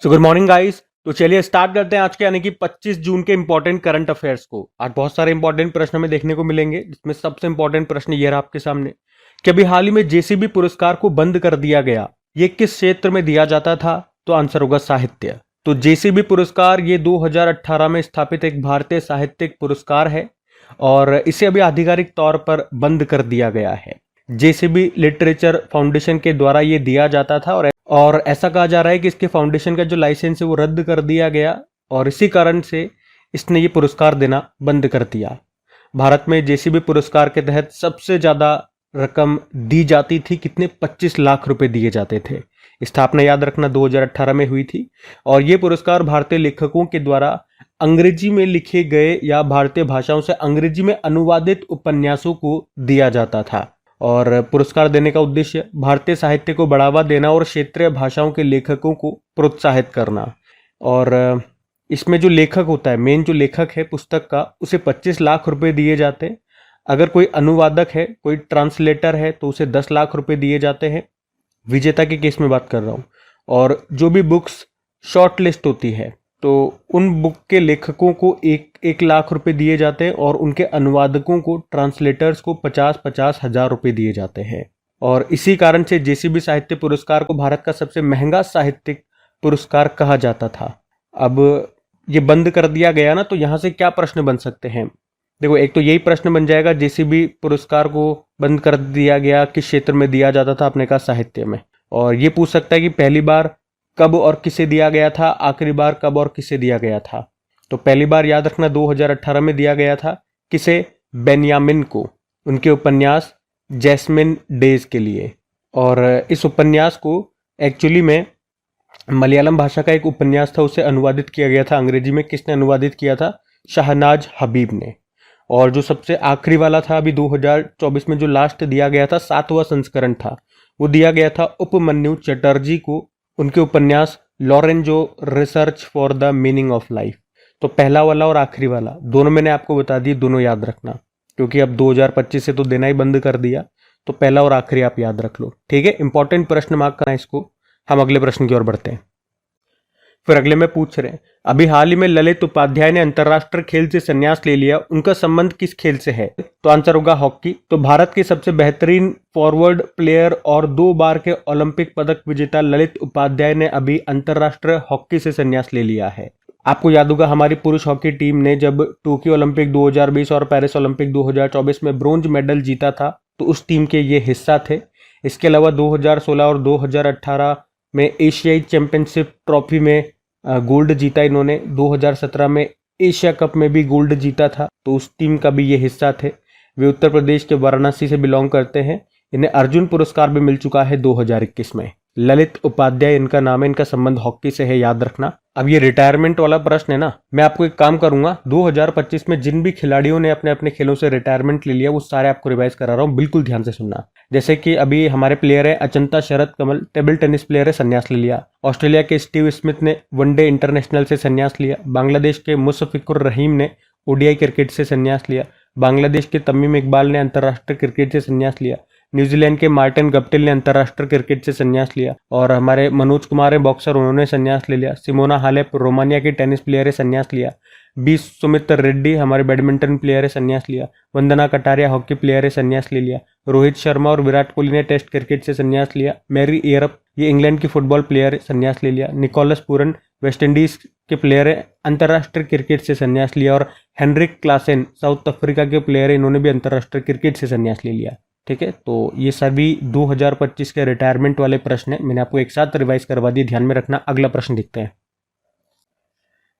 So good morning guys. तो चलिए start करते हैं आज के यानी कि 25 जून के इंपॉर्टेंट करंट अफेयर्स को। आज बहुत सारे इंपॉर्टेंट प्रश्न हमें देखने को मिलेंगे, जिसमें सबसे इंपॉर्टेंट प्रश्न ये रहा आपके सामने कि अभी हाल ही में जेसीबी पुरस्कार को बंद कर दिया गया, ये किस क्षेत्र में दिया जाता था? तो आंसर होगा साहित्य। तो जेसीबी पुरस्कार ये 2018 में स्थापित एक भारतीय साहित्यिक पुरस्कार है और इसे अभी आधिकारिक तौर पर बंद कर दिया गया है। जेसीबी लिटरेचर फाउंडेशन के द्वारा ये दिया जाता था और ऐसा कहा जा रहा है कि इसके फाउंडेशन का जो लाइसेंस है वो रद्द कर दिया गया और इसी कारण से इसने ये पुरस्कार देना बंद कर दिया। भारत में जेसीबी पुरस्कार के तहत सबसे ज्यादा रकम दी जाती थी, कितने? 25 लाख रुपए दिए जाते थे। स्थापना याद रखना 2018 में हुई थी और ये पुरस्कार भारतीय लेखकों के द्वारा अंग्रेजी में लिखे गए या भारतीय भाषाओं से अंग्रेजी में अनुवादित उपन्यासों को दिया जाता था। और पुरस्कार देने का उद्देश्य भारतीय साहित्य को बढ़ावा देना और क्षेत्रीय भाषाओं के लेखकों को प्रोत्साहित करना। और इसमें जो लेखक होता है, मेन जो लेखक है पुस्तक का, उसे 25 लाख रुपए दिए जाते हैं। अगर कोई अनुवादक है, कोई ट्रांसलेटर है, तो उसे 10 लाख रुपए दिए जाते हैं। विजेता के केस में बात कर रहा हूँ। और जो भी बुक्स शॉर्ट लिस्ट होती है तो उन बुक के लेखकों को 1 लाख रुपए दिए जाते हैं और उनके अनुवादकों को, ट्रांसलेटर्स को 50-50 हजार रुपए दिए जाते हैं। और इसी कारण से जेसीबी साहित्य पुरस्कार को भारत का सबसे महंगा साहित्यिक पुरस्कार कहा जाता था। अब ये बंद कर दिया गया ना, तो यहाँ से क्या प्रश्न बन सकते हैं? देखो, एक तो यही प्रश्न बन जाएगा, जेसीबी पुरस्कार को बंद कर दिया गया, किस क्षेत्र में दिया जाता था? आपने कहा साहित्य में। और ये पूछ सकता है कि पहली बार कब और किसे दिया गया था, आखिरी बार कब और किसे दिया गया था? तो पहली बार याद रखना 2018 में दिया गया था। किसे? बेन्यामिन को, उनके उपन्यास जैस्मिन डेज के लिए। और इस उपन्यास को एक्चुअली में मलयालम भाषा का एक उपन्यास था, उसे अनुवादित किया गया था अंग्रेजी में। किसने अनुवादित किया था? शहनाज हबीब ने। और जो सबसे आखिरी वाला था अभी 2024 में जो लास्ट दिया गया था, 7वां संस्करण था, वो दिया गया था उपमन्यु चटर्जी को, उनके उपन्यास Lorenzo research for the meaning of life. तो पहला वाला और आखिरी वाला दोनों मैंने आपको बता दिए, दोनों याद रखना, क्योंकि अब 2025 से तो देना ही बंद कर दिया। तो पहला और आखिरी आप याद रख लो, ठीक है? इंपॉर्टेंट प्रश्न मार्क करना इसको। हम अगले प्रश्न की ओर बढ़ते हैं। फिर अगले में पूछ रहे हैं, अभी हाल ही में ललित उपाध्याय ने अंतरराष्ट्रीय खेल से संन्यास ले लिया, उनका संबंध किस खेल से है? तो आंसर होगा हॉकी। तो भारत के सबसे बेहतरीन फॉरवर्ड प्लेयर और 2 बार के ओलंपिक पदक विजेता ललित उपाध्याय ने अभी अंतरराष्ट्रीय हॉकी से संन्यास ले लिया है। आपको याद होगा, हमारी पुरुष हॉकी टीम ने जब टोक्यो ओलंपिक 2020 और पेरिस ओलंपिक 2024 में ब्रोंज मेडल जीता था, तो उस टीम के ये हिस्सा थे। इसके अलावा 2016 और 2018 में एशियाई चैंपियनशिप ट्रॉफी में गोल्ड जीता इन्होंने। 2017 में एशिया कप में भी गोल्ड जीता था, तो उस टीम का भी ये हिस्सा थे। वे उत्तर प्रदेश के वाराणसी से बिलोंग करते हैं। इन्हें अर्जुन पुरस्कार भी मिल चुका है 2021 में। ललित उपाध्याय इनका नाम है, इनका संबंध हॉकी से है, याद रखना। अब ये रिटायरमेंट वाला प्रश्न है ना, मैं आपको एक काम करूंगा, 2025 में जिन भी खिलाड़ियों ने अपने अपने खेलों से रिटायरमेंट ले लिया, वो सारे आपको रिवाइज करा रहा हूँ, बिल्कुल ध्यान से सुनना। जैसे कि अभी हमारे प्लेयर है अचंता शरद कमल, टेबल टेनिस प्लेयर है, संन्यास ले लिया। ऑस्ट्रेलिया के स्टीव स्मिथ ने वनडे इंटरनेशनल से संन्यास लिया। बांग्लादेश के मुशफिकुर रहीम ने ओडीआई क्रिकेट से संन्यास लिया। बांग्लादेश के तमीम इकबाल ने अंतर्राष्ट्रीय क्रिकेट से संन्यास लिया। न्यूजीलैंड के मार्टिन गप्टिल ने अंतर्राष्ट्रीय क्रिकेट से संन्यास लिया। और हमारे मनोज कुमार है बॉक्सर, उन्होंने संन्यास ले लिया। सिमोना हालेप रोमानिया की टेनिस प्लेयर है, संन्यास लिया। बी सुमित्र रेड्डी हमारे बैडमिंटन प्लेयर है, संन्यास लिया। वंदना कटारिया हॉकी प्लेयर है, संन्यास ले लिया। रोहित शर्मा और विराट कोहली ने टेस्ट क्रिकेट से संन्यास लिया। मैरी एयरप ये इंग्लैंड की फुटबॉल प्लेयर है, संन्यास ले लिया। निकोलस पूरन वेस्टइंडीज के प्लेयर है, अंतर्राष्ट्रीय क्रिकेट से संन्यास लिया। और हेनरिक क्लासेन साउथ अफ्रीका के प्लेयर है, इन्होंने भी अंतर्राष्ट्रीय क्रिकेट से संन्यास ले लिया। ठीक है, तो ये सभी 2025 के रिटायरमेंट वाले प्रश्न है, मैंने आपको एक साथ रिवाइज करवा दिए, ध्यान में रखना। अगला प्रश्न देखते हैं।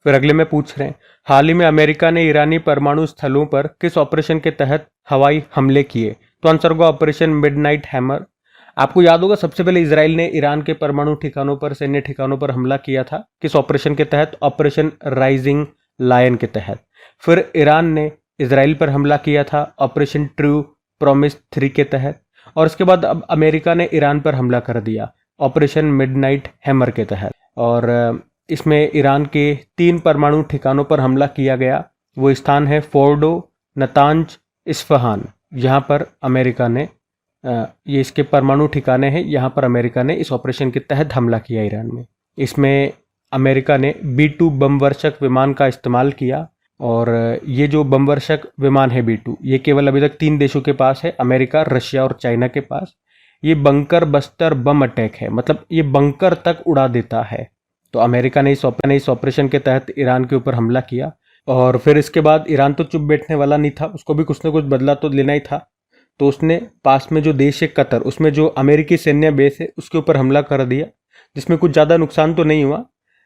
फिर अगले में पूछ रहे हैं, हाल ही में अमेरिका ने ईरानी परमाणु स्थलों पर किस ऑपरेशन के तहत हवाई हमले किए? तो आंसर होगा ऑपरेशन मिडनाइट हैमर। आपको याद होगा, सबसे पहले इजराइल ने ईरान के परमाणु ठिकानों पर, सैन्य ठिकानों पर हमला किया था। किस ऑपरेशन के तहत? ऑपरेशन राइजिंग लायन के तहत। फिर ईरान ने इजराइल पर हमला किया था ऑपरेशन ट्रू प्रॉमिस 3 के तहत। और इसके बाद अब अमेरिका ने ईरान पर हमला कर दिया ऑपरेशन मिडनाइट हैमर के तहत। और इसमें ईरान के 3 परमाणु ठिकानों पर हमला किया गया। वो स्थान है फोर्डो, नतांज, इस्फहान। यहाँ पर अमेरिका ने ये इसके परमाणु ठिकाने हैं, यहाँ पर अमेरिका ने इस ऑपरेशन के तहत हमला किया ईरान में। इसमें अमेरिका ने B-2 बमवर्षक विमान का इस्तेमाल किया। और ये जो बमवर्षक विमान है B-2, ये केवल अभी तक 3 देशों के पास है, अमेरिका, रशिया और चाइना के पास। ये बंकर बस्टर बम अटैक है, मतलब ये बंकर तक उड़ा देता है। तो अमेरिका ने इस ऑपरेशन के तहत ईरान के ऊपर हमला किया। और फिर इसके बाद ईरान तो चुप बैठने वाला नहीं था, उसको भी कुछ ना कुछ बदला तो लेना ही था। तो उसने पास में जो देश है कतर, उसमें जो अमेरिकी सैन्य बेस है उसके ऊपर हमला कर दिया, जिसमें कुछ ज़्यादा नुकसान तो नहीं हुआ।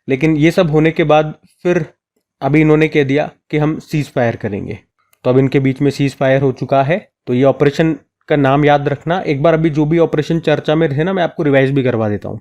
लेकिन ये सब होने के बाद फिर अभी इन्होंने कह दिया कि हम सीज फायर करेंगे। तो अब इनके बीच में सीज फायर हो चुका है। तो ये ऑपरेशन का नाम याद रखना एक बार। अभी जो भी ऑपरेशन चर्चा में थे ना, मैं आपको रिवाइज भी करवा देता हूँ।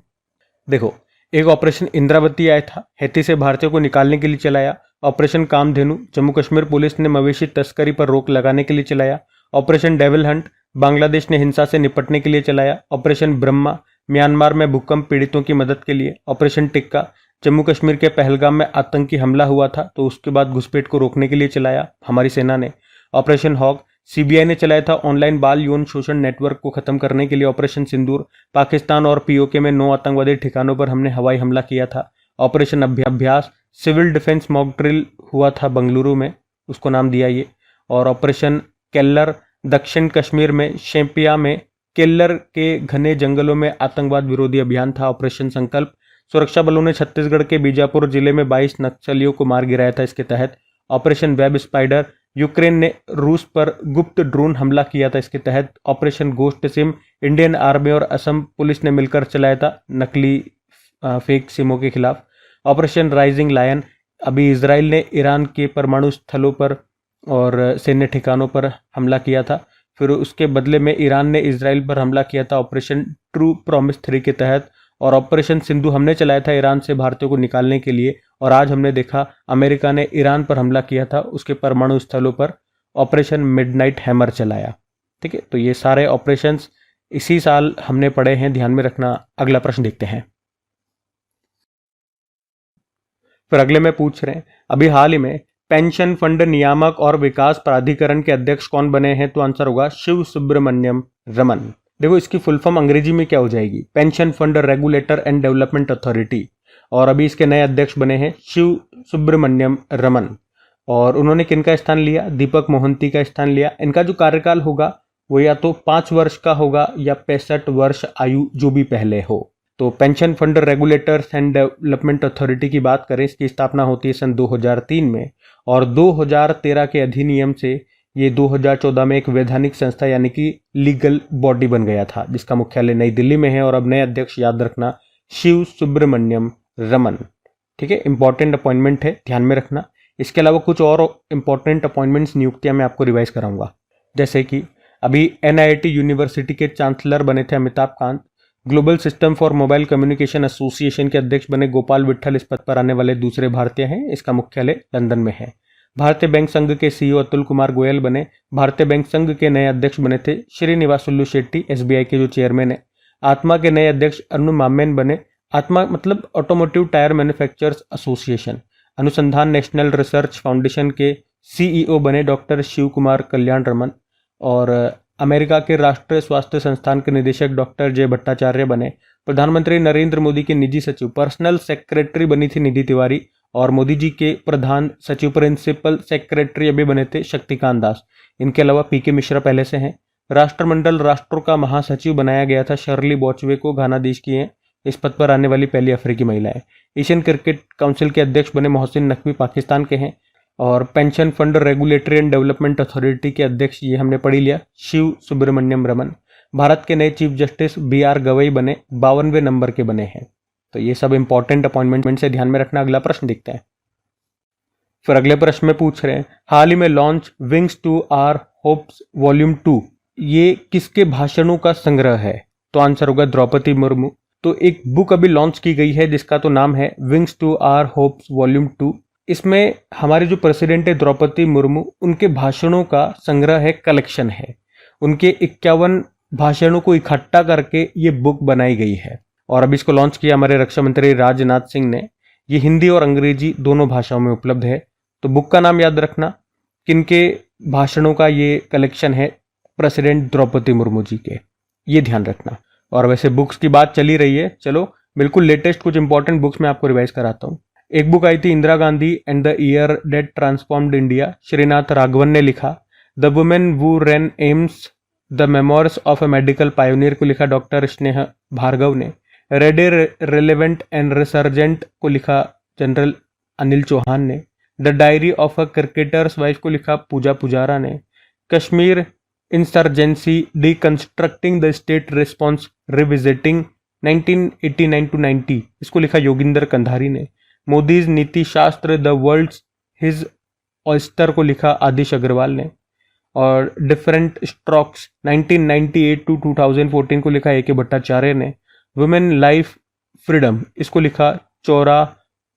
देखो, एक ऑपरेशन इंद्रावती आया था, हैती से भारतीयों को निकालने के लिए चलाया। ऑपरेशन कामधेनु जम्मू कश्मीर पुलिस ने मवेशी तस्करी पर रोक लगाने के लिए चलाया। ऑपरेशन डेविल हंट बांग्लादेश ने हिंसा से निपटने के लिए चलाया। ऑपरेशन ब्रह्मा म्यांमार में भूकंप पीड़ितों की मदद के लिए। ऑपरेशन टिक्का जम्मू कश्मीर के पहलगाम में आतंकी हमला हुआ था, तो उसके बाद घुसपैठ को रोकने के लिए चलाया हमारी सेना ने। ऑपरेशन हॉक सीबीआई ने चलाया था ऑनलाइन बाल यौन शोषण नेटवर्क को खत्म करने के लिए। ऑपरेशन सिंदूर पाकिस्तान और पीओके में 9 आतंकवादी ठिकानों पर हमने हवाई हमला किया था। ऑपरेशन अभ्यास सिविल डिफेंस मॉक ड्रिल हुआ था बंगलुरु में, उसको नाम दिया ये। और ऑपरेशन केल्लर दक्षिण कश्मीर में शेपिया में केल्लर के घने जंगलों में आतंकवाद विरोधी अभियान था। ऑपरेशन संकल्प सुरक्षा बलों ने छत्तीसगढ़ के बीजापुर जिले में 22 नक्सलियों को मार गिराया था इसके तहत। ऑपरेशन वेब स्पाइडर यूक्रेन ने रूस पर गुप्त ड्रोन हमला किया था इसके तहत। Operation ghost SIM Indian army और असम पुलिस ने मिलकर चलाया था नकली फेक सिमों के खिलाफ। ऑपरेशन राइजिंग लायन अभी इजराइल ने ईरान के परमाणु स्थलों पर और सैन्य ठिकानों पर हमला किया था, फिर उसके बदले में ईरान ने इजराइल पर हमला किया था ऑपरेशन ट्रू प्रॉमिस 3 के तहत। और ऑपरेशन सिंधु हमने चलाया था ईरान से भारतीयों को निकालने के लिए। और आज हमने देखा अमेरिका ने ईरान पर हमला किया था, उसके परमाणु स्थलों पर ऑपरेशन मिडनाइट हैमर चलाया। ठीक है, तो ये सारे ऑपरेशंस इसी साल हमने पढ़े हैं, ध्यान में रखना। अगला प्रश्न देखते हैं। फिर अगले में पूछ रहे हैं अभी हाल ही में पेंशन फंड नियामक और विकास प्राधिकरण के अध्यक्ष कौन बने हैं? तो आंसर होगा शिव सुब्रमण्यम रमन। देखो, इसकी फुल फॉर्म अंग्रेजी में क्या हो जाएगी? Pension fund regulator and development authority. और अभी इसके नए अध्यक्ष बने हैं शिव सुब्रमण्यम रमन। और उन्होंने किनका स्थान लिया? दीपक मोहंती का स्थान लिया। इनका जो कार्यकाल होगा वो या तो 5 वर्ष का होगा या 65 वर्ष आयु, जो भी पहले हो। तो pension fund regulators and development authority की बात करें, इसकी स्थापना होती है सन 2003 में। और 2013 के अधिनियम से ये 2014 में एक वैधानिक संस्था यानी कि लीगल बॉडी बन गया था, जिसका मुख्यालय नई दिल्ली में है। और अब नए अध्यक्ष याद रखना शिव सुब्रमण्यम रमन। ठीक है, इंपॉर्टेंट अपॉइंटमेंट है, ध्यान में रखना। इसके अलावा कुछ और इंपॉर्टेंट अपॉइंटमेंट्स नियुक्तियां मैं आपको रिवाइज कराऊंगा। जैसे कि अभी एनआईटी यूनिवर्सिटी के चांसलर बने थे Amitabh Kant. Global system for mobile communication association के अध्यक्ष बने गोपाल विट्ठल, इस पद पर आने वाले दूसरे भारतीय हैं। इसका मुख्यालय लंदन में है। भारतीय बैंक संघ के सीईओ अतुल कुमार गोयल बने। भारतीय बैंक संघ के नए अध्यक्ष बने थे श्रीनिवासुलु शेट्टी, एसबीआई के जो चेयरमैन है। आत्मा के नए अध्यक्ष अनु मामेन बने। आत्मा मतलब ऑटोमोटिव टायर मैन्युफैक्चरर्स एसोसिएशन। अनुसंधान नेशनल रिसर्च फाउंडेशन के सीईओ बने डॉक्टर शिव कुमार कल्याण रमन। और अमेरिका के राष्ट्रीय स्वास्थ्य संस्थान के निदेशक डॉक्टर जय भट्टाचार्य बने। प्रधानमंत्री नरेंद्र मोदी के निजी सचिव पर्सनल सेक्रेटरी बनी थी निधि तिवारी। और मोदी जी के प्रधान सचिव प्रिंसिपल सेक्रेटरी अभी बने थे शक्तिकांत दास। इनके अलावा पीके मिश्रा पहले से हैं। राष्ट्रमंडल राष्ट्रों का महासचिव बनाया गया था शर्ली बॉचवे को, घाना देश की हैं। इस पद पर आने वाली पहली अफ्रीकी महिला है। एशियन क्रिकेट काउंसिल के अध्यक्ष बने मोहसिन नकवी, पाकिस्तान के हैं। और pension fund regulatory and development authority के अध्यक्ष ये हमने पढ़ लिया, शिव सुब्रमण्यम रमन। भारत के नए चीफ जस्टिस BR गवई बने, 52वें नंबर के बने हैं। तो ये सब इंपॉर्टेंट अपॉइंटमेंट से ध्यान में रखना। अगला प्रश्न देखते हैं। फिर अगले प्रश्न में पूछ रहे हैं हाल ही में launch Wings to Our Hopes volume 2, ये किसके भाषणों का संग्रह है? तो आंसर होगा द्रौपदी मुर्मू। तो एक बुक अभी लॉन्च की गई है जिसका तो नाम है Wings to Our Hopes volume 2। इसमें हमारे जो प्रेसिडेंट है द्रौपदी मुर्मू, उनके भाषणों का संग्रह है, कलेक्शन है। उनके 51 भाषणों को इकट्ठा करके ये बुक बनाई गई है। और अभी इसको लॉन्च किया हमारे रक्षा मंत्री राजनाथ सिंह ने। ये हिंदी और अंग्रेजी दोनों भाषाओं में उपलब्ध है। तो बुक का नाम याद रखना, किनके भाषणों का ये कलेक्शन है? प्रेसिडेंट द्रौपदी मुर्मू जी के, ये ध्यान रखना। और वैसे बुक्स की बात चली रही है, चलो बिल्कुल लेटेस्ट कुछ इंपॉर्टेंट बुक्स मैं आपको रिवाइज कराता हूँ। एक बुक आई थी Indira Gandhi and the year that transformed India, Srinath Raghavan ने लिखा। The women who ran AIIMS the memoirs of a medical pioneer को लिखा डॉक्टर स्नेह भार्गव ने। रेडी रिलेवेंट एंड रिसर्जेंट को लिखा जनरल अनिल चौहान ने। The diary of a cricketer's wife को लिखा पूजा पुजारा ने। Kashmir insurgency deconstructing the state response revisiting 1989 to 90, इसको लिखा योगिंदर कंधारी ने। मोदीज नीति शास्त्र द वर्ल्ड्स हिज ऑयस्टर को लिखा आदिश अग्रवाल ने। और डिफरेंट स्ट्रोक्स 1998 टू 2014 को लिखा ए.के. भट्टाचार्य ने। वुमेन लाइफ फ्रीडम इसको लिखा चौरा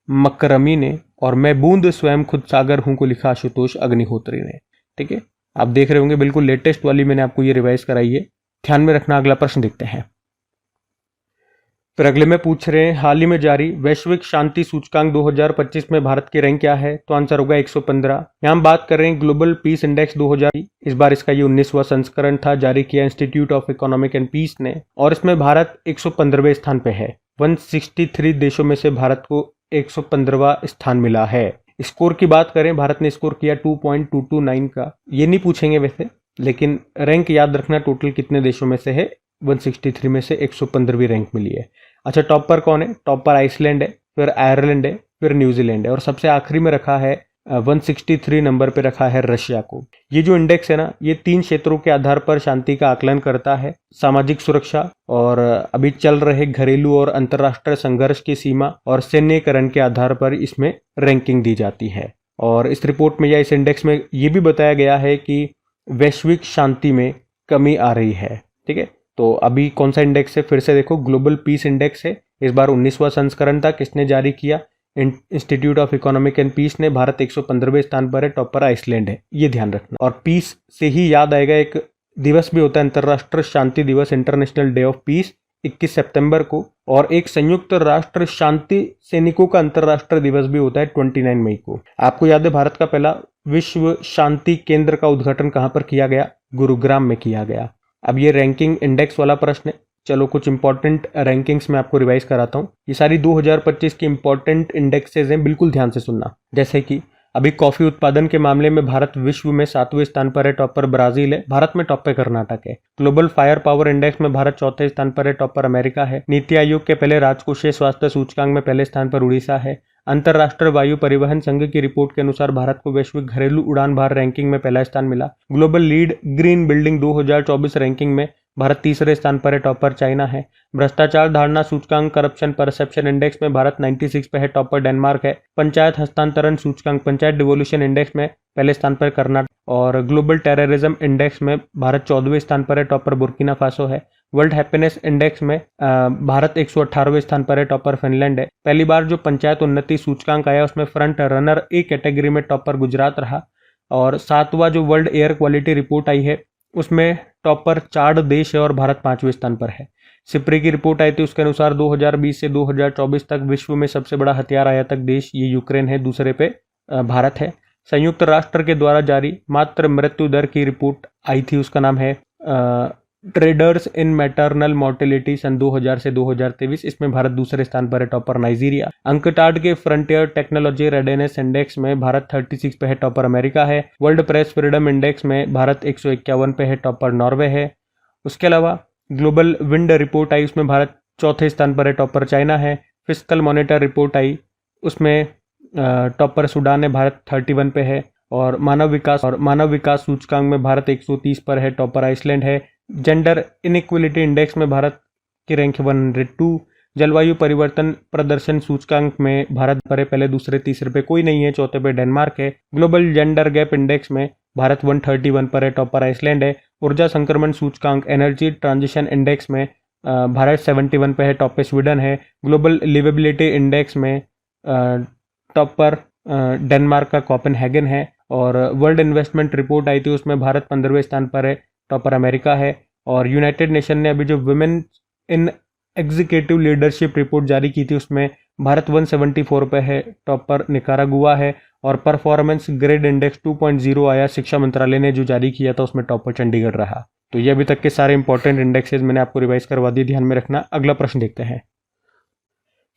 मकरमी ने। और मैं बूंद स्वयं खुद सागर हूं को लिखा आशुतोष अग्निहोत्री ने। ठीक है, आप देख रहे होंगे बिल्कुल लेटेस्ट वाली मैंने आपको ये रिवाइज कराई है, ध्यान में रखना। अगला प्रश्न देखते हैं। फिर अगले में पूछ रहे हैं हाल ही में जारी वैश्विक शांति सूचकांक 2025 में भारत की रैंक क्या है, तो आंसर होगा 115। यहाँ हम बात कर रहे हैं ग्लोबल पीस इंडेक्स 2000, इस बार इसका ये 19वां संस्करण था, जारी किया institute of economic and peace ने। और इसमें भारत 115वें स्थान पे है। 163 देशों में से भारत को 115वां स्थान मिला है। स्कोर की बात करें, भारत ने स्कोर किया 2.229 का। ये नहीं पूछेंगे वैसे, लेकिन रैंक याद रखना टोटल कितने देशों में से है। 163 में से 115वीं रैंक मिली है। अच्छा, टॉप पर कौन है? टॉप पर आइसलैंड है, फिर आयरलैंड है, फिर न्यूजीलैंड है, और सबसे आखिरी में रखा है 163 नंबर पे रखा है रशिया को। ये जो इंडेक्स है ना, ये 3 क्षेत्रों के आधार पर शांति का आकलन करता है। सामाजिक सुरक्षा, और अभी चल रहे घरेलू और अंतर्राष्ट्रीय संघर्ष की सीमा, और सैन्यकरण के आधार पर इसमें रैंकिंग दी जाती है। और इस रिपोर्ट में या इस इंडेक्स में ये भी बताया गया है कि वैश्विक शांति में कमी आ रही है। ठीक है, तो अभी कौन सा इंडेक्स है, फिर से देखो, ग्लोबल पीस इंडेक्स है। इस बार 19वां संस्करण था। किसने जारी किया? Institute of economic and peace ने। भारत 115वें स्थान पर है, टॉप पर आइसलैंड है, ये ध्यान रखना। और पीस से ही याद आएगा, एक दिवस भी होता है अंतर्राष्ट्रीय शांति दिवस, इंटरनेशनल डे ऑफ पीस, 21 सितंबर को। और एक संयुक्त राष्ट्र शांति सैनिकों का अंतर्राष्ट्रीय दिवस भी होता है 29 मई को। आपको याद है भारत का पहला विश्व शांति केंद्र का उद्घाटन कहां पर किया गया? गुरुग्राम में किया गया। अब ये रैंकिंग इंडेक्स वाला प्रश्न है। चलो कुछ इंपॉर्टेंट रैंकिंग्स में आपको रिवाइज कराता हूँ। ये सारी 2025 की इंपॉर्टेंट इंडेक्सेस हैं, बिल्कुल ध्यान से सुनना। जैसे कि अभी कॉफी उत्पादन के मामले में भारत विश्व में 7वें स्थान पर है, टॉप पर ब्राजील है। भारत में टॉप पे कर्नाटक है। ग्लोबल फायर पावर इंडेक्स में भारत 4थे स्थान पर है, टॉप पर अमेरिका है। नीति आयोग के पहले राजकोषीय स्वास्थ्य सूचकांक में पहले स्थान पर उड़ीसा है। अंतर्राष्ट्रीय वायु परिवहन संघ की रिपोर्ट के अनुसार भारत को वैश्विक घरेलू उड़ान भार रैंकिंग में पहला स्थान मिला। Global lead green building 2024 ranking में भारत 3रे स्थान पर है, टॉप पर चाइना है। भ्रष्टाचार धारणा सूचकांक करप्शन परसेप्शन इंडेक्स में भारत 96 पे है, टॉप पर डेनमार्क है। पंचायत हस्तांतरण सूचकांक पंचायत डिवोल्यूशन इंडेक्स में पहले स्थान पर कर्नाटक। और ग्लोबल टेररिज्म इंडेक्स में भारत 14वें स्थान पर है, टॉप पर बुर्किना फासो है। वर्ल्ड हैप्पीनेस इंडेक्स में भारत 118वें स्थान पर है, टॉप पर फिनलैंड है। पहली बार जो पंचायत उन्नति सूचकांक आया उसमें फ्रंट रनर ए कैटेगरी में टॉप पर गुजरात रहा। और 7वां जो वर्ल्ड एयर क्वालिटी रिपोर्ट आई है उसमें टॉप पर 4 देश है और भारत 5वें स्थान पर है। सिप्री की रिपोर्ट आई थी, उसके अनुसार 2020 से 2024 तक विश्व में सबसे बड़ा हथियार आयातक देश ये यूक्रेन है, दूसरे पे भारत है। संयुक्त राष्ट्र के द्वारा जारी मातृ मृत्यु दर की रिपोर्ट आई थी, उसका नाम है ट्रेडर्स इन मैटरनल मोर्टेलिटी सन 2000 से 2023, इसमें भारत दूसरे स्थान पर है, टॉप पर नाइजीरिया। अंकटाड के फ्रंटियर टेक्नोलॉजी रेडीनेस इंडेक्स में भारत 36 पे है, टॉप पर अमेरिका है। वर्ल्ड प्रेस फ्रीडम इंडेक्स में भारत 151 पे है, टॉप पर नॉर्वे है। उसके अलावा ग्लोबल विंड रिपोर्ट आई, उसमें भारत 4थे स्थान पर है, टॉप पर चाइना है। फिस्कल मॉनिटर रिपोर्ट आई, उसमें टॉप पर सूडान है, भारत 31 पे है। और मानव विकास सूचकांक में भारत 130 पर है, टॉप पर आइसलैंड है। जेंडर इनइक्वलिटी इंडेक्स में भारत की रैंक 102। जलवायु परिवर्तन प्रदर्शन सूचकांक में भारत पर है, पहले दूसरे तीसरे पे कोई नहीं है, चौथे पे डेनमार्क है। ग्लोबल जेंडर गैप इंडेक्स में भारत 131 पर है, टॉप पर आइसलैंड है। ऊर्जा संक्रमण सूचकांक एनर्जी ट्रांजिशन इंडेक्स में भारत 71 पे है, टॉप पे स्वीडन है। ग्लोबल लिवेबिलिटी इंडेक्स में टॉप पर डेनमार्क का कोपेनहेगन है। और वर्ल्ड इन्वेस्टमेंट रिपोर्ट आई थी, उसमें भारत 15वें स्थान पर है, टॉप पर अमेरिका है। और यूनाइटेड नेशन ने अभी जो women in executive leadership report जारी की थी उसमें भारत 174 पे है, टॉप पर निकारागुआ है। और परफॉर्मेंस ग्रेड इंडेक्स 2.0 आया, शिक्षा मंत्रालय ने जो जारी किया था उसमें टॉप पर चंडीगढ़ रहा। तो ये अभी तक के सारे इंपॉर्टेंट इंडेक्सेस मैंने आपको रिवाइज करवा दिए, ध्यान में रखना। अगला प्रश्न देखते हैं।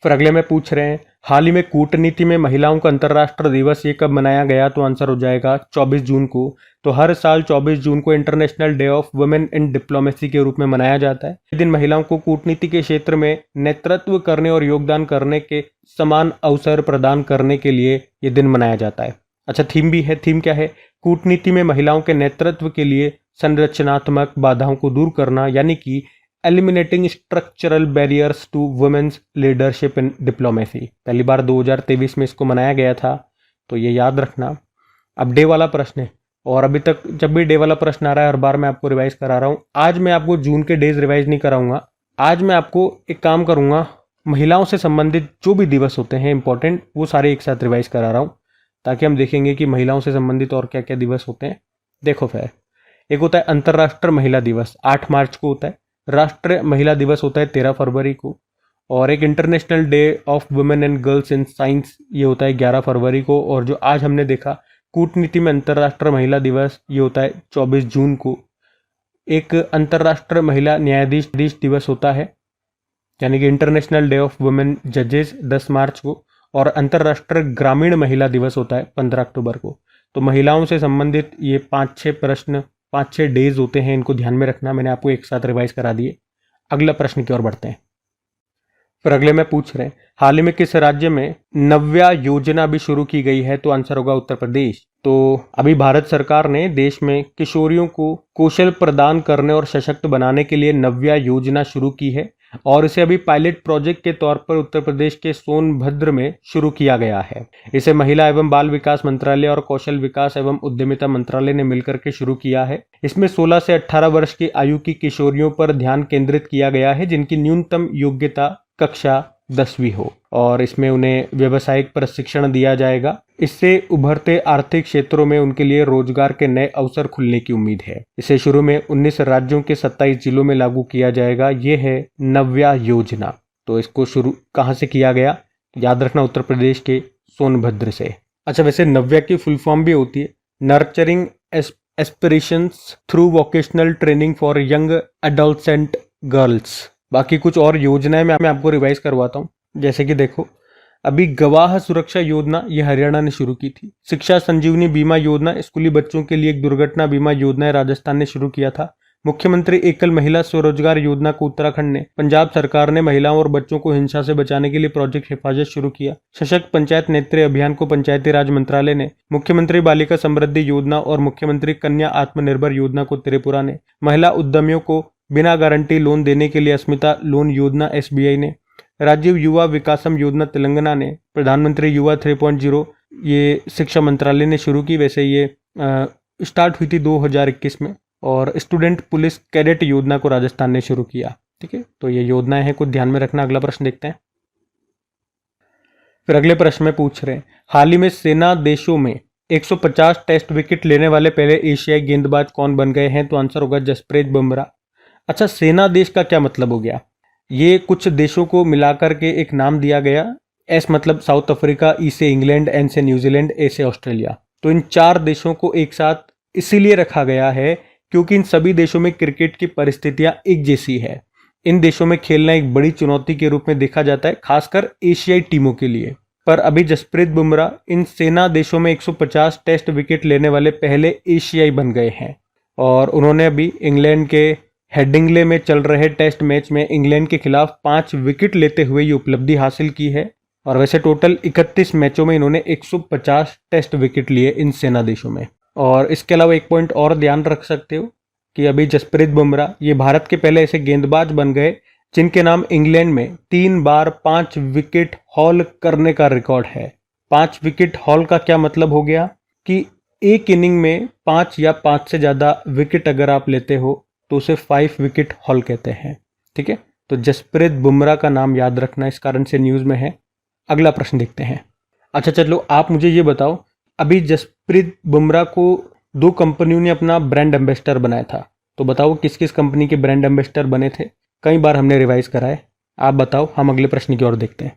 फिर अगले में पूछ रहे हैं हाल ही में कूटनीति में महिलाओं का अंतर्राष्ट्रीय दिवस ये कब मनाया गया, तो आंसर हो जाएगा 24 जून को। तो हर साल 24 जून को international day of women in diplomacy के रूप में मनाया जाता है। इस दिन महिलाओं को कूटनीति के क्षेत्र में नेतृत्व करने और योगदान करने के समान अवसर प्रदान करने के लिए ये दिन मनाया जाता है। अच्छा, थीम भी है। थीम क्या है? कूटनीति में महिलाओं के नेतृत्व के लिए संरचनात्मक बाधाओं को दूर करना, यानी कि eliminating structural barriers to women's leadership in diplomacy. पहली बार 2023 में इसको मनाया गया था, तो ये याद रखना। अब डे वाला प्रश्न है, और अभी तक जब भी डे वाला प्रश्न आ रहा है हर बार मैं आपको रिवाइज करा रहा हूँ। आज मैं आपको जून के डेज रिवाइज नहीं कराऊंगा। आज मैं आपको एक काम करूंगा, महिलाओं से संबंधित जो भी दिवस होते हैं इंपॉर्टेंट, वो सारे एक साथ रिवाइज करा रहा हूँ, ताकि हम देखेंगे कि महिलाओं से संबंधित और क्या क्या दिवस होते हैं। देखो फिर, एक होता है अंतर्राष्ट्रीय महिला दिवस, 8 मार्च को होता है। राष्ट्रीय महिला दिवस होता है 13 फरवरी को। और एक international day of women and girls in science, ये होता है 11 फरवरी को। और जो आज हमने देखा कूटनीति में अंतर्राष्ट्रीय महिला दिवस, ये होता है 24 जून को। एक अंतर्राष्ट्रीय महिला न्यायाधीश दिवस होता है, यानी कि इंटरनेशनल डे ऑफ वुमेन जजेस, 10 मार्च को। और अंतर्राष्ट्रीय ग्रामीण महिला दिवस होता है 15 अक्टूबर को। तो महिलाओं से संबंधित ये 5-6 प्रश्न, 5-6 डेज होते हैं, इनको ध्यान में रखना। मैंने आपको एक साथ रिवाइज करा दिए। अगला प्रश्न की ओर बढ़ते हैं। फिर अगले में पूछ रहे हैं हाल ही में किस राज्य में नव्या योजना भी शुरू की गई है, तो आंसर होगा उत्तर प्रदेश। तो अभी भारत सरकार ने देश में किशोरियों को कौशल प्रदान करने और सशक्त बनाने के लिए नव्या योजना शुरू की है, और इसे अभी पायलट प्रोजेक्ट के तौर पर उत्तर प्रदेश के सोनभद्र में शुरू किया गया है। इसे महिला एवं बाल विकास मंत्रालय और कौशल विकास एवं उद्यमिता मंत्रालय ने मिलकर के शुरू किया है। इसमें 16 से 18 वर्ष की आयु की किशोरियों पर ध्यान केंद्रित किया गया है, जिनकी न्यूनतम योग्यता कक्षा 10वीं हो, और इसमें उन्हें व्यावसायिक प्रशिक्षण दिया जाएगा। इससे उभरते आर्थिक क्षेत्रों में उनके लिए रोजगार के नए अवसर खुलने की उम्मीद है। इसे शुरू में 19 राज्यों के 27 जिलों में लागू किया जाएगा। ये है नव्या योजना। तो इसको शुरू कहाँ से किया गया? याद रखना, उत्तर प्रदेश के सोनभद्र से। अच्छा, वैसे नव्या की फुल फॉर्म भी होती है nurturing aspirations through vocational training for young adolescent girls. बाकी कुछ और योजनाएं मैं आपको रिवाइज करवाता हूँ। जैसे कि देखो, अभी गवाह सुरक्षा योजना ये हरियाणा ने शुरू की थी। शिक्षा संजीवनी बीमा योजना स्कूली बच्चों के लिए एक दुर्घटना बीमा योजना राजस्थान ने शुरू किया था। मुख्यमंत्री एकल महिला स्वरोजगार योजना को उत्तराखंड ने। पंजाब सरकार ने महिलाओं और बच्चों को हिंसा से बचाने के लिए प्रोजेक्ट हिफाजत शुरू किया। सशक्त पंचायत नेत्री अभियान को पंचायती राज मंत्रालय ने। मुख्यमंत्री बालिका समृद्धि योजना और मुख्यमंत्री कन्या आत्मनिर्भर योजना को त्रिपुरा ने। महिला उद्यमियों को बिना गारंटी लोन देने के लिए अस्मिता लोन योजना SBI ने। राजीव युवा विकासम योजना तेलंगाना ने। प्रधानमंत्री युवा 3.0 ये शिक्षा मंत्रालय ने शुरू की। वैसे ये स्टार्ट हुई थी 2021 में। और स्टूडेंट पुलिस कैडेट योजना को राजस्थान ने शुरू किया। ठीक है, तो ये योजनाएं हैं, कुछ ध्यान में रखना। अगला प्रश्न देखते हैं। फिर अगले प्रश्न में पूछ रहे हैं हाल ही में सेना देशों में 150 टेस्ट विकेट लेने वाले पहले एशियाई गेंदबाज कौन बन गए हैं, तो आंसर होगा जसप्रीत बुमराह। अच्छा, सेना देश का क्या मतलब हो गया? ये कुछ देशों को मिलाकर के एक नाम दिया गया। एस मतलब साउथ अफ्रीका, ई से इंग्लैंड, एन से न्यूजीलैंड, ए से ऑस्ट्रेलिया। तो इन 4 देशों को एक साथ इसीलिए रखा गया है क्योंकि इन सभी देशों में क्रिकेट की परिस्थितियां एक जैसी है। इन देशों में खेलना एक बड़ी चुनौती के रूप में देखा जाता है, खासकर एशियाई टीमों के लिए। पर अभी जसप्रीत बुमराह इन सेना देशों में 150 टेस्ट विकेट लेने वाले पहले एशियाई बन गए हैं। और उन्होंने अभी इंग्लैंड के हेडिंगले में चल रहे टेस्ट मैच में इंग्लैंड के खिलाफ 5 विकेट लेते हुए ये उपलब्धि हासिल की है। और वैसे टोटल 31 मैचों में इन्होंने 150 टेस्ट विकेट लिए इन सेना देशों में। और इसके अलावा एक पॉइंट और ध्यान रख सकते हो कि अभी जसप्रीत बुमराह ये भारत के पहले ऐसे गेंदबाज बन गए जिनके नाम इंग्लैंड में 3 बार 5 विकेट हॉल करने का रिकॉर्ड है। 5 विकेट हॉल का क्या मतलब हो गया कि एक इनिंग में 5 या 5 से ज़्यादा विकेट अगर आप लेते हो तो उसे 5 विकेट हॉल कहते हैं। ठीक है, तो जसप्रीत बुमराह का नाम याद रखना, इस कारण से न्यूज़ में है। अगला प्रश्न देखते हैं। अच्छा चलो, आप मुझे ये बताओ, अभी जसप्रीत बुमराह को 2 कंपनियों ने अपना ब्रांड एम्बेसडर बनाया था, तो बताओ किस किस कंपनी के ब्रांड एम्बेसडर बने थे? कई बार हमने रिवाइज करा है, आप बताओ। हम अगले प्रश्न की ओर देखते हैं।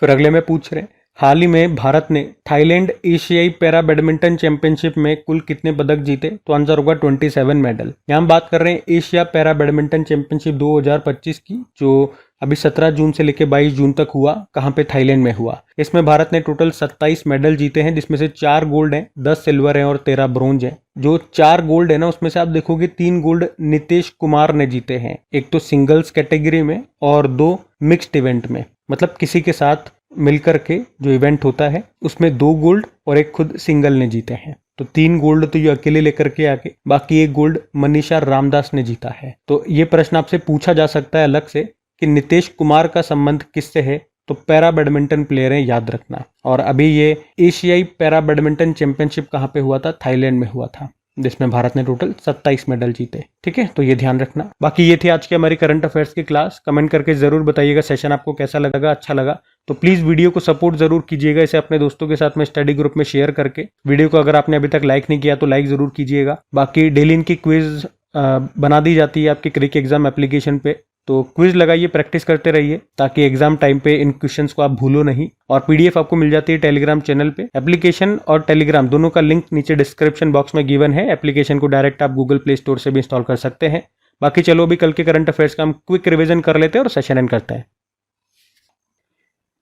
फिर अगले में पूछ रहे हैं हाल ही में भारत ने थाईलैंड एशियाई पैरा बैडमिंटन चैंपियनशिप में कुल कितने पदक जीते? तो आंसर होगा 27 मेडल। यहाँ हम बात कर रहे हैं एशिया पैरा बैडमिंटन चैंपियनशिप 2025 की, जो अभी 17 जून से लेकर 22 जून तक हुआ। कहाँ पे? थाईलैंड में हुआ। इसमें भारत ने टोटल 27 मेडल जीते हैं, जिसमें से 4 गोल्ड हैं, 10 सिल्वर हैं और 13 ब्रोंज हैं। जो 4 गोल्ड है ना, उसमें से आप देखोगे 3 गोल्ड नितेश कुमार ने जीते हैं, एक तो सिंगल्स कैटेगरी में और 2 मिक्स्ड इवेंट में। मतलब किसी के साथ मिलकर के जो इवेंट होता है उसमें 2 गोल्ड और एक खुद सिंगल ने जीते हैं। तो 3 गोल्ड तो ये अकेले लेकर के आके, बाकी 1 गोल्ड मनीषा रामदास ने जीता है। तो ये प्रश्न आपसे पूछा जा सकता है अलग से कि नितेश कुमार का संबंध किससे है? तो पैरा बैडमिंटन प्लेयर है, याद रखना। और अभी ये एशियाई पैरा बैडमिंटन चैंपियनशिप कहाँ पे हुआ था? थाईलैंड में हुआ था, जिसमें भारत ने टोटल 27 मेडल जीते। ठीक है, तो ये ध्यान रखना। बाकी ये थी आज की हमारी करंट अफेयर्स की क्लास। कमेंट करके जरूर बताइएगा सेशन आपको कैसा लगा, अच्छा लगा तो प्लीज वीडियो को सपोर्ट जरूर कीजिएगा, इसे अपने दोस्तों के साथ में स्टडी ग्रुप में शेयर करके। वीडियो को अगर आपने अभी तक लाइक नहीं किया तो लाइक जरूर कीजिएगा। बाकी डेली इनकी क्विज बना दी जाती है आपके क्रिक एग्जाम एप्लीकेशन पे, तो क्विज लगाइए, प्रैक्टिस करते रहिए ताकि एग्जाम टाइम पे इन क्वेश्चंस को आप भूलो नहीं। और पीडीएफ आपको मिल जाती है टेलीग्राम चैनल पे। एप्लीकेशन और टेलीग्राम दोनों का लिंक नीचे डिस्क्रिप्शन बॉक्स में गिवन है। एप्लीकेशन को डायरेक्ट आप गूगल प्ले स्टोर से भी इंस्टॉल कर सकते हैं। बाकी चलो अभी कल के करंट अफेयर्स का हम क्विक रिविजन कर लेते हैं और सेशन एंड करते हैं।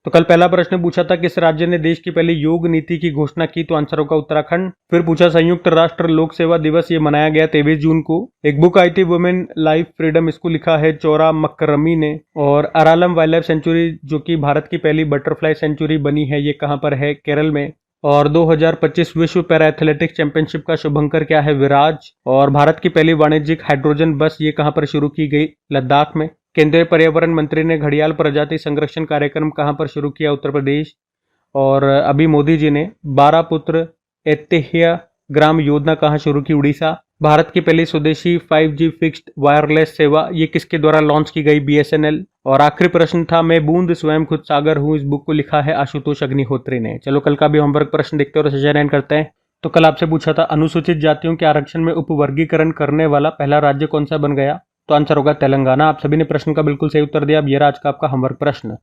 तो कल पहला प्रश्न पूछा था किस राज्य ने देश की पहली योग नीति की घोषणा की? तो आंसर होगा उत्तराखंड। फिर पूछा संयुक्त राष्ट्र लोक सेवा दिवस ये मनाया गया 23 जून को। एक बुक आई थी वुमेन लाइफ फ्रीडम, इसको लिखा है चौरा मकरमी ने। और अरालम वाइल्ड लाइफ सेंचुरी जो कि भारत की पहली बटरफ्लाई सेंचुरी बनी है, ये कहाँ पर है? केरल में। और 2025 विश्व पैरा एथलेटिक्स चैंपियनशिप का शुभंकर क्या है? विराज। और भारत की पहली वाणिज्यिक हाइड्रोजन बस ये कहाँ पर शुरू की गई? लद्दाख में। केंद्रीय पर्यावरण मंत्री ने घड़ियाल प्रजाति संरक्षण कार्यक्रम कहां पर शुरू किया? उत्तर प्रदेश। और अभी मोदी जी ने 12 पुत्र ऐतिह्य ग्राम योजना कहां शुरू की? उड़ीसा। भारत की पहली स्वदेशी 5G फिक्स्ड वायरलेस सेवा ये किसके द्वारा लॉन्च की गई? BSNL। और आखिरी प्रश्न था मैं बूंद स्वयं खुद सागर हूं, इस बुक को लिखा है आशुतोष अग्निहोत्री ने। चलो कल का भी होमवर्क प्रश्न देखते हैं और सेशन एंड करते हैं। तो कल आपसे पूछा था अनुसूचित जातियों के आरक्षण में उपवर्गीकरण करने वाला पहला राज्य कौन सा बन गया? तो आंसर होगा तेलंगाना। आप सभी ने प्रश्न का बिल्कुल सही उत्तर दिया। अब ये रहा आज का आपका होमवर्क प्रश्न।